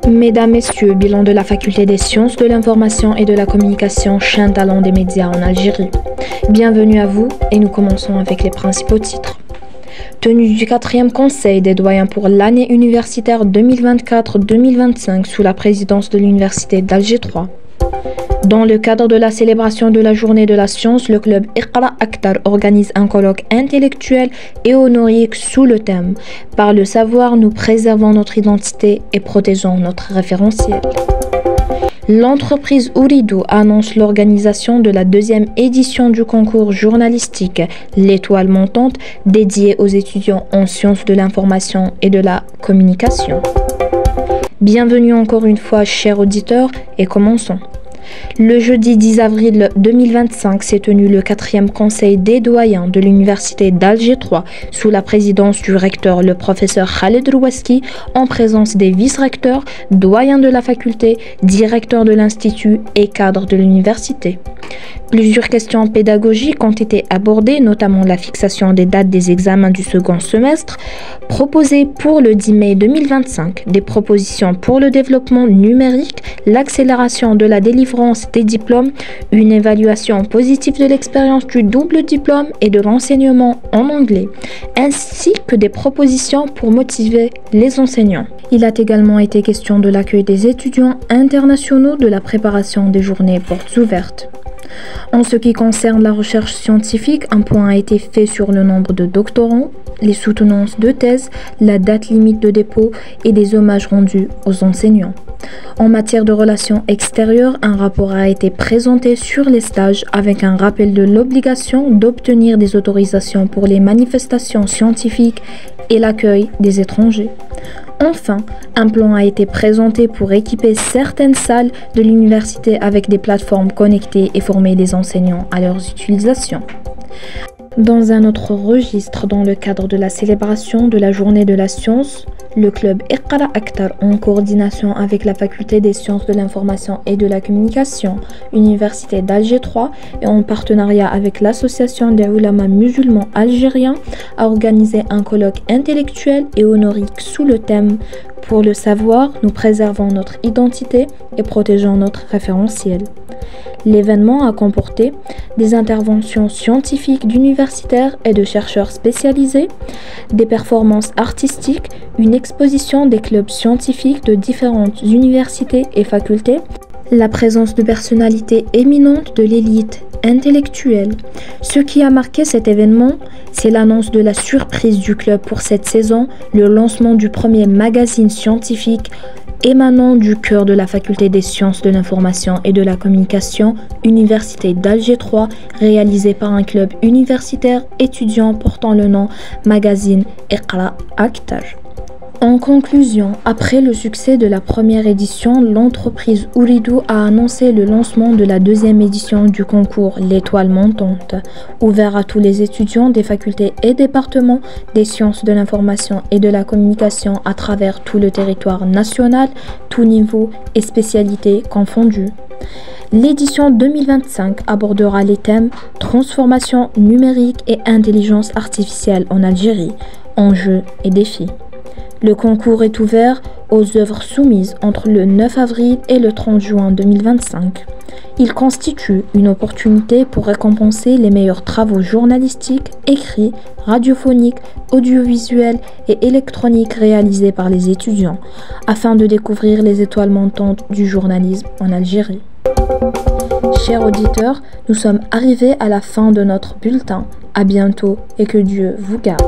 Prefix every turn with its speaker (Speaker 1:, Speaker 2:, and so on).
Speaker 1: Mesdames, Messieurs, bilan de la Faculté des Sciences de l'Information et de la Communication, chaîne talent des médias en Algérie. Bienvenue à vous et nous commençons avec les principaux titres. Tenue du 4e Conseil des doyens pour l'année universitaire 2024-2025 sous la présidence de l'Université d'Alger 3. Dans le cadre de la célébration de la Journée de la Science, le club Iqra Aktar organise un colloque intellectuel et honorifique sous le thème « Par le savoir, nous préservons notre identité et protégeons notre référentiel ». L'entreprise Ooredoo annonce l'organisation de la 2e édition du concours journalistique L'Étoile montante dédié aux étudiants en sciences de l'information et de la communication. Bienvenue encore une fois, chers auditeurs, et commençons. Le jeudi 10 avril 2025 s'est tenu le 4e Conseil des doyens de l'Université d'Alger 3 sous la présidence du recteur, le professeur Khaled Rouaski, en présence des vice-recteurs, doyens de la faculté, directeurs de l'institut et cadres de l'université. Plusieurs questions pédagogiques ont été abordées, notamment la fixation des dates des examens du second semestre, proposées pour le 10 mai 2025, des propositions pour le développement numérique, l'accélération de la délivrance des diplômes, une évaluation positive de l'expérience du double diplôme et de l'enseignement en anglais, ainsi que des propositions pour motiver les enseignants. Il a également été question de l'accueil des étudiants internationaux, de la préparation des journées portes ouvertes. En ce qui concerne la recherche scientifique, un point a été fait sur le nombre de doctorants, les soutenances de thèse, la date limite de dépôt et des hommages rendus aux enseignants. En matière de relations extérieures, un rapport a été présenté sur les stages avec un rappel de l'obligation d'obtenir des autorisations pour les manifestations scientifiques et l'accueil des étrangers. Enfin, un plan a été présenté pour équiper certaines salles de l'université avec des plateformes connectées et former les enseignants à leurs utilisations. Dans un autre registre, dans le cadre de la célébration de la Journée de la Science, le club Iqra Aktar, en coordination avec la Faculté des Sciences de l'Information et de la Communication, Université d'Alger 3 et en partenariat avec l'Association des Ulama musulmans algériens, a organisé un colloque intellectuel et honorifique sous le thème « Pour le savoir, nous préservons notre identité et protégeons notre référentiel ». L'événement a comporté des interventions scientifiques d'universitaires et de chercheurs spécialisés, des performances artistiques, une exposition des clubs scientifiques de différentes universités et facultés, la présence de personnalités éminentes de l'élite intellectuelle. Ce qui a marqué cet événement, c'est l'annonce de la surprise du club pour cette saison, le lancement du premier magazine scientifique émanant du cœur de la Faculté des Sciences de l'Information et de la Communication, Université d'Alger 3, réalisé par un club universitaire étudiant portant le nom Magazine Iqra Aktar. En conclusion, après le succès de la première édition, l'entreprise Ooredoo a annoncé le lancement de la 2e édition du concours L'Étoile montante, ouvert à tous les étudiants des facultés et départements des sciences de l'information et de la communication à travers tout le territoire national, tous niveaux et spécialités confondus. L'édition 2025 abordera les thèmes transformation numérique et intelligence artificielle en Algérie, enjeux et défis. Le concours est ouvert aux œuvres soumises entre le 9 avril et le 30 juin 2025. Il constitue une opportunité pour récompenser les meilleurs travaux journalistiques, écrits, radiophoniques, audiovisuels et électroniques réalisés par les étudiants, afin de découvrir les étoiles montantes du journalisme en Algérie. Chers auditeurs, nous sommes arrivés à la fin de notre bulletin. À bientôt et que Dieu vous garde.